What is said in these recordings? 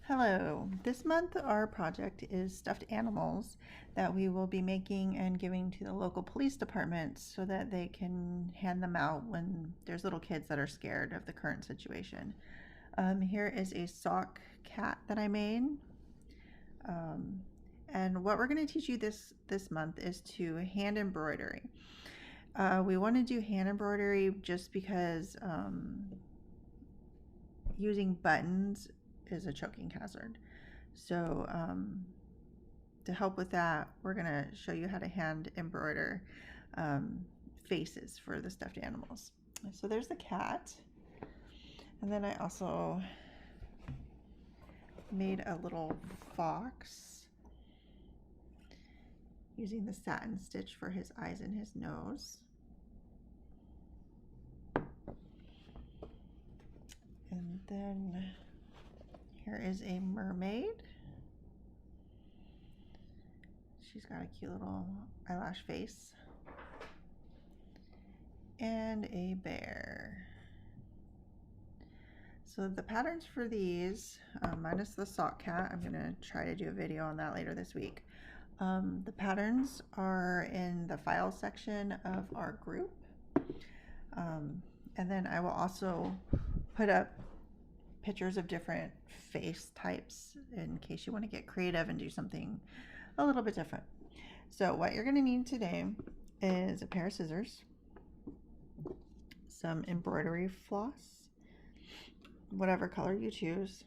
Hello. This month our project is stuffed animals that we will be making and giving to the local police departments so that they can hand them out when there's little kids that are scared of the current situation. Here is a sock cat that I made. And what we're going to teach you this month is to hand embroidery. We want to do hand embroidery just because using buttons is a choking hazard. So to help with that, we're going to show you how to hand embroider faces for the stuffed animals. So there's the cat. And then I also made a little fox using the satin stitch for his eyes and his nose. And then here is a mermaid. She's got a cute little eyelash face. And a bear. So the patterns for these, minus the sock cat, I'm going to try to do a video on that later this week. The patterns are in the file section of our group. And then I will also put up pictures of different face types in case you want to get creative and do something a little bit different. So what you're going to need today is a pair of scissors, some embroidery floss, whatever color you choose,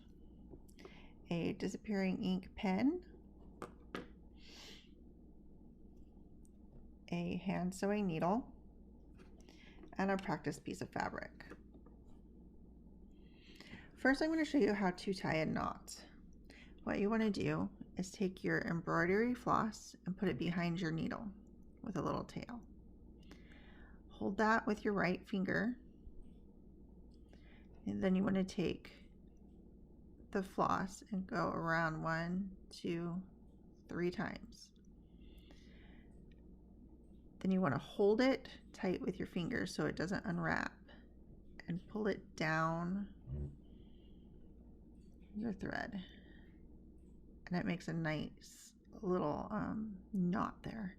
a disappearing ink pen, a hand sewing needle, and a practice piece of fabric. First, I'm going to show you how to tie a knot. What you want to do is take your embroidery floss and put it behind your needle with a little tail. Hold that with your right finger, and then you want to take the floss and go around 1, 2, 3 times. Then you want to hold it tight with your fingers so it doesn't unwrap, and pull it down your thread, and it makes a nice little knot there,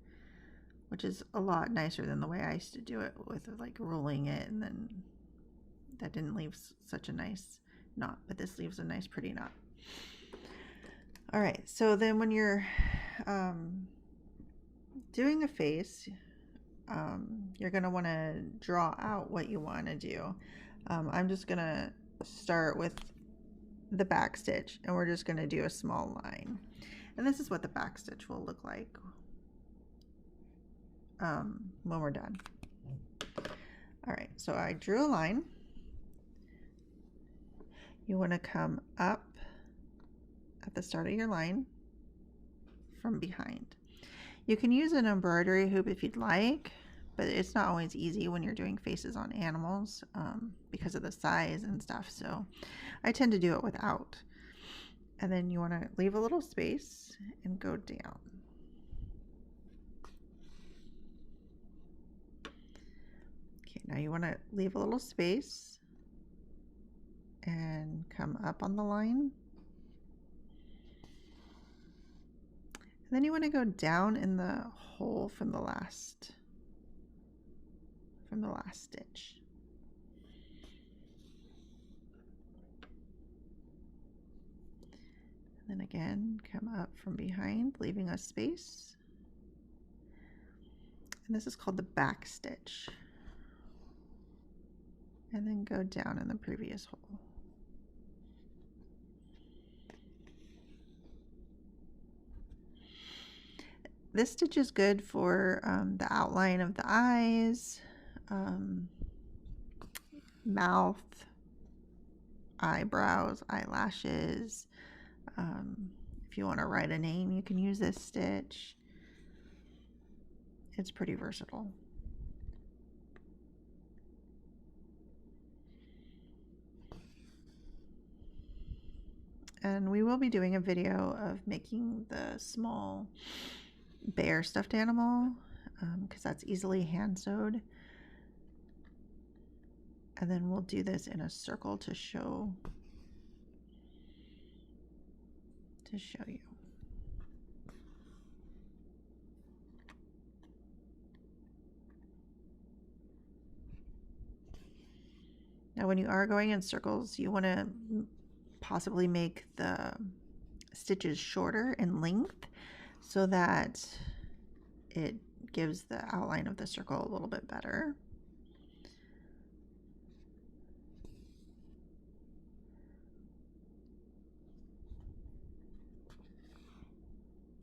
which is a lot nicer than the way I used to do it with like rolling it, and then that didn't leave such a nice knot, but this leaves a nice pretty knot. All right, so then when you're doing a face, you're going to want to draw out what you want to do. I'm just going to start with the back stitch, and we're just going to do a small line, and this is what the back stitch will look like when we're done. All right, so I drew a line. You want to come up at the start of your line from behind. You can use an embroidery hoop if you'd like, but it's not always easy when you're doing faces on animals because of the size and stuff, so I tend to do it without. And then you want to leave a little space and go down. Okay, now you want to leave a little space and come up on the line. And then you want to go down in the hole from the last stitch. And then again, come up from behind, leaving a space. And this is called the back stitch. And then go down in the previous hole. This stitch is good for the outline of the eyes, mouth, eyebrows, eyelashes. If you want to write a name, you can use this stitch. It's pretty versatile. And we will be doing a video of making the small bear stuffed animal because that's easily hand sewed. And then we'll do this in a circle to show to show you. Now when you are going in circles, you want to possibly make the stitches shorter in length so that it gives the outline of the circle a little bit better.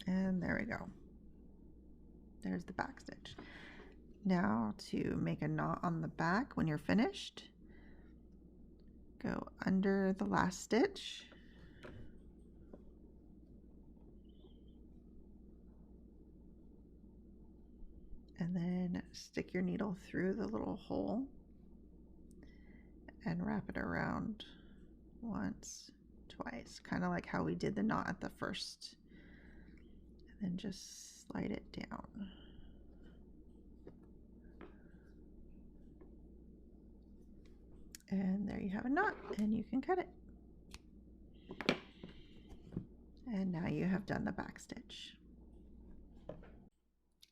And there we go. There's the back stitch. Now to make a knot on the back when you're finished, go under the last stitch and then stick your needle through the little hole and wrap it around once, twice, kind of like how we did the knot at the first, and then just slide it down. And there you have a knot, and you can cut it. And now you have done the back stitch.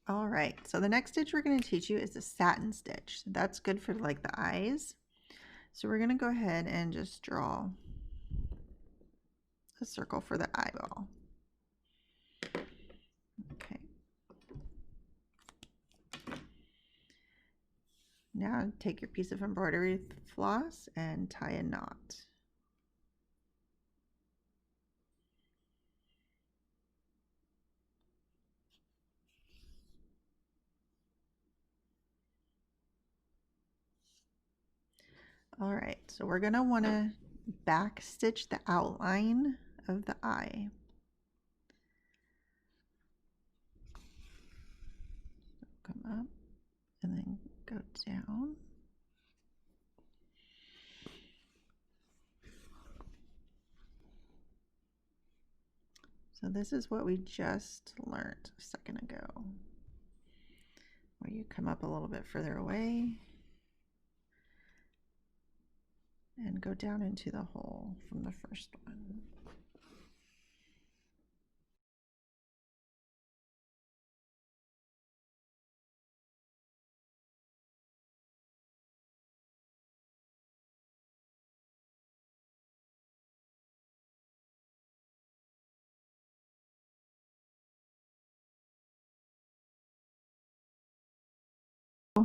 All right, so the next stitch we're going to teach you is the satin stitch. That's good for like the eyes. So we're going to go ahead and just draw a circle for the eyeball. Okay. Now take your piece of embroidery floss and tie a knot. All right, so we're going to want to back stitch the outline of the eye. Come up and then go down. So this is what we just learned a second ago, where you come up a little bit further away and go down into the hole from the first one.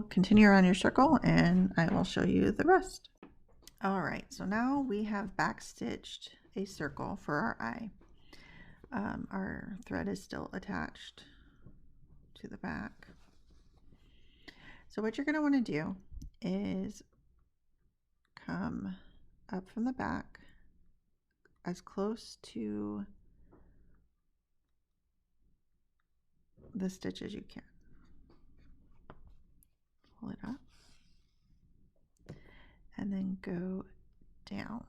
Continue around your circle and I will show you the rest. All right, so now we have back stitched a circle for our eye. Our thread is still attached to the back. So what you're going to want to do is come up from the back as close to the stitch as you can. Pull it up and then go down.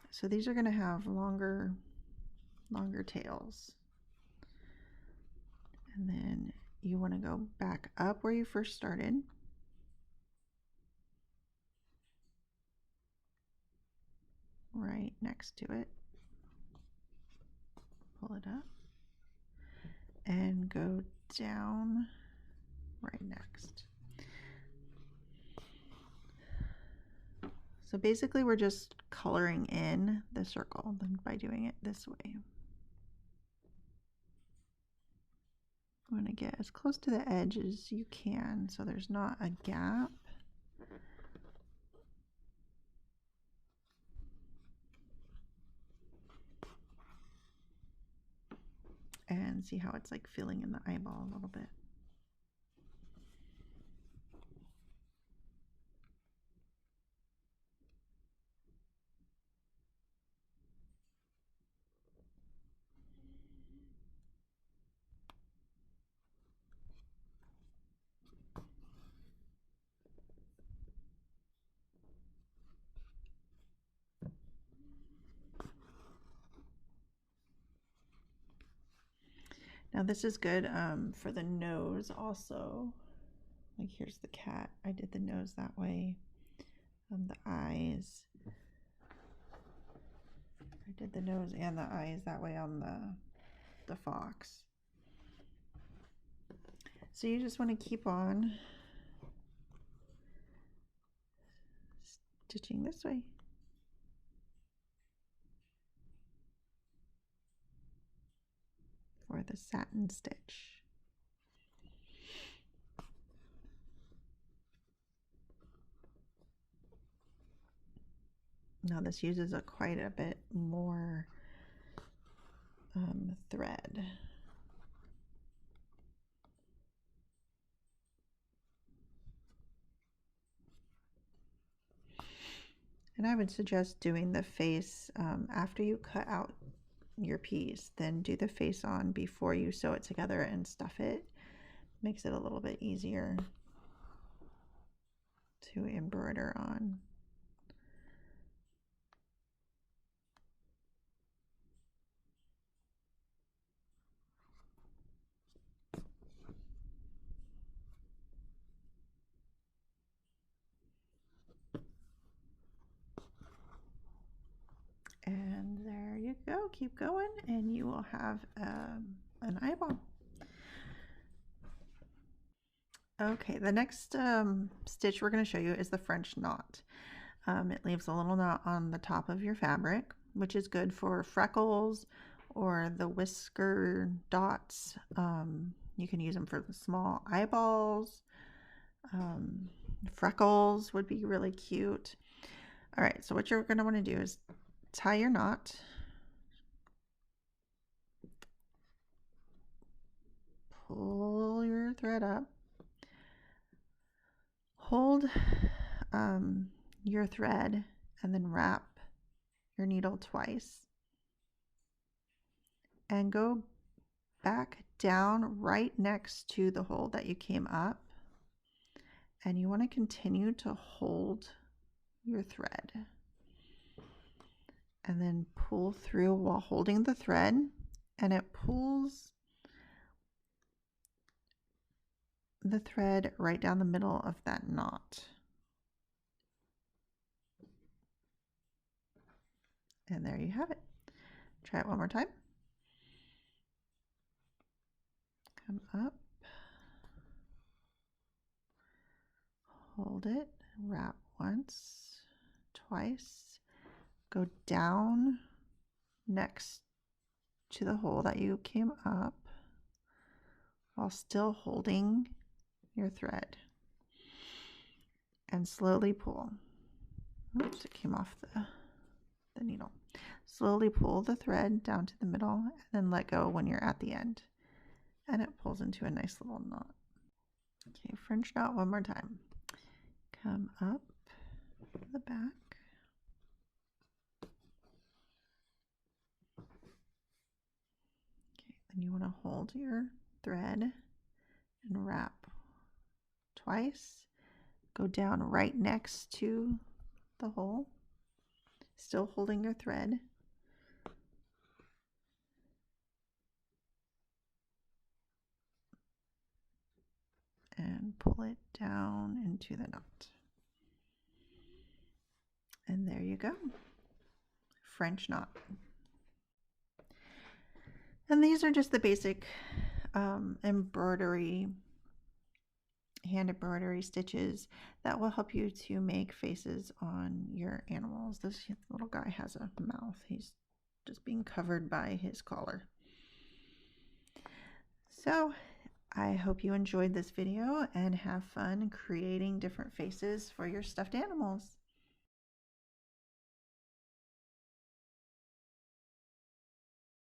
So these are going to have longer tails. And then you want to go back up where you first started. Right next to it. Pull it up and go down right next. So basically we're just coloring in the circle by doing it this way. You want to get as close to the edge as you can so there's not a gap. And see how it's like filling in the eyeball a little bit. Now this is good for the nose also. Like here's the cat. I did the nose that way. The eyes. I did the nose and the eyes that way on the fox. So you just want to keep on stitching this way. For the satin stitch. Now this uses quite a bit more thread. And I would suggest doing the face after you cut out your piece, then do the face on before you sew it together and stuff it. Makes it a little bit easier to embroider on. And there you go. Keep going and you will have an eyeball. Okay, the next stitch we're going to show you is the French knot. It leaves a little knot on the top of your fabric, which is good for freckles or the whisker dots. You can use them for the small eyeballs. Freckles would be really cute. All right, so what you're going to want to do is tie your knot. Pull your thread up. Hold your thread and then wrap your needle twice. And go back down right next to the hole that you came up. And you want to continue to hold your thread. And then pull through while holding the thread, and it pulls the thread right down the middle of that knot. And there you have it. Try it one more time. Come up, hold it, wrap once, twice, go down next to the hole that you came up while still holding your thread, and slowly pull. Oops, it came off the needle. Slowly pull the thread down to the middle and then let go when you're at the end. And it pulls into a nice little knot. Okay, French knot one more time. Come up the back. Okay, then you want to hold your thread and wrap twice. Go down right next to the hole, still holding your thread. And pull it down into the knot. And there you go. French knot. And these are just the basic embroidery, hand embroidery stitches that will help you to make faces on your animals. This little guy has a mouth. He's just being covered by his collar. So I hope you enjoyed this video and have fun creating different faces for your stuffed animals.